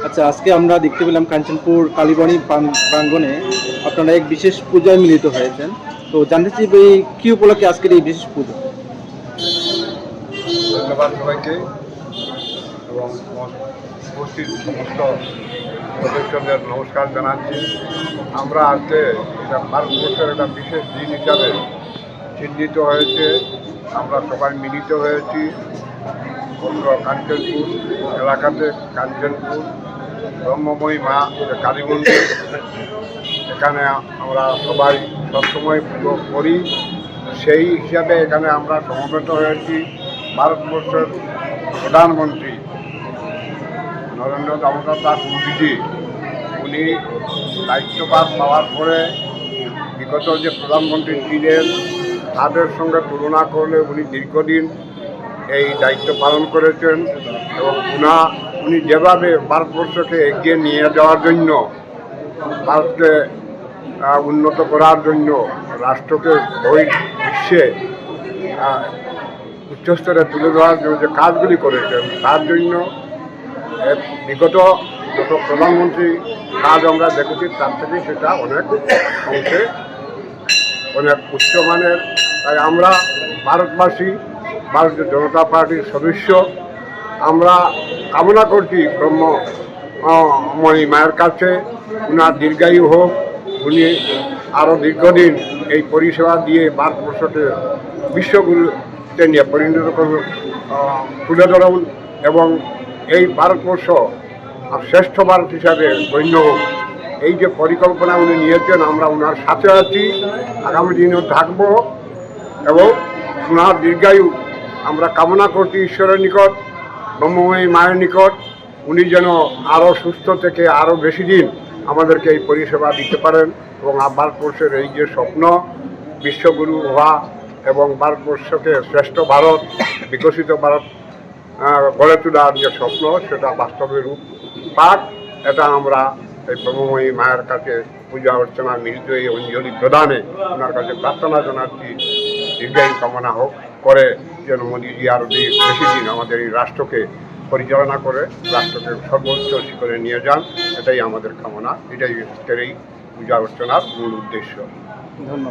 আচ্ছা, আজকে আমরা দেখতে পেলাম কাঞ্চনপুর কালীবাড়ি প্রাঙ্গণে আপনারা এক বিশেষ পূজায় মিলিত হয়েছেন। তো জানতে চাই এই কি উপলক্ষে আজকের এই বিশেষ পুজো? ধন্যবাদ সবাইকে এবং উপস্থিত সমস্ত সদস্যদের নমস্কার জানাচ্ছি। আমরা আজকে এটা ভারতবর্ষের একটা বিশেষ দিন হিসাবে চিহ্নিত হয়েছে। আমরা সবাই মিলিত হয়েছি কাঞ্চনপুর এলাকাতে। কাঞ্চনপুর ব্রহ্মময়ী মা কালী মন্দির, এখানে আমরা সবাই সবসময় পুজো করি। সেই হিসাবে এখানে আমরা সমবেত হয়েছি। ভারতবর্ষের প্রধানমন্ত্রী নরেন্দ্র দামোদর দাস মোদীজি, উনি দায়িত্বভার পাওয়ার পরে বিগত যে প্রধানমন্ত্রী ছিলেন তাদের সঙ্গে তুলনা করলে উনি দীর্ঘদিন এই দায়িত্ব পালন করেছেন এবং উনি যেভাবে ভারতবর্ষকে এগিয়ে নিয়ে যাওয়ার জন্য, ভারতকে উন্নত করার জন্য, রাষ্ট্রকে বিশ্বে উচ্চস্তরে তুলে ধরার জন্য যে কাজগুলি করেছেন, তার জন্য বিগত যত প্রধানমন্ত্রী কাজ আমরা দেখেছি তার থেকে সেটা অনেক অংশে অনেক উচ্চমানের। তাই আমরা ভারতবাসী, ভারতীয় জনতা পার্টির সদস্য, আমরা কামনা করছি ব্রহ্মময়ী মায়ের কাছে উনার দীর্ঘায়ু হোক, উনি আরও দীর্ঘদিন এই পরিষেবা দিয়ে ভারতবর্ষকে বিশ্বগুরুতে নিয়ে পরিণত তুলে ধরুন এবং এই ভারতবর্ষ শ্রেষ্ঠ ভারত হিসাবে গণ্য হোক। এই যে পরিকল্পনা উনি নিয়েছেন, আমরা ওনার সাথে আছি, আগামী দিনেও থাকব এবং ওনার দীর্ঘায়ু আমরা কামনা করছি ঈশ্বরের নিকট, ব্রহ্মময়ী মায়ের নিকট। উনি যেন আরও সুস্থ থেকে আরও বেশি দিন আমাদেরকে এই পরিষেবা দিতে পারেন এবং ভারতবর্ষের এই যে স্বপ্ন বিশ্বগুরু হওয়া এবং ভারতবর্ষকে শ্রেষ্ঠ ভারত, বিকশিত ভারত গড়ে তোলার যে স্বপ্ন, সেটা বাস্তবে রূপ পাক। এটা আমরা এই ব্রহ্মময়ী মায়ের কাছে পূজা অর্চনা মিলিত এই অঞ্জলি প্রদানে ওনার কাছে প্রার্থনা জানাচ্ছি দীর্ঘায়ু কামনা হোক করে, যেন মোদীজি আরও বেশি দিন আমাদের এই রাষ্ট্রকে পরিচালনা করে রাষ্ট্রকে সর্বোচ্চ শিখরে নিয়ে যান। এটাই আমাদের কামনা, এটাই এই পূজা অর্চনার মূল উদ্দেশ্য। ধন্যবাদ।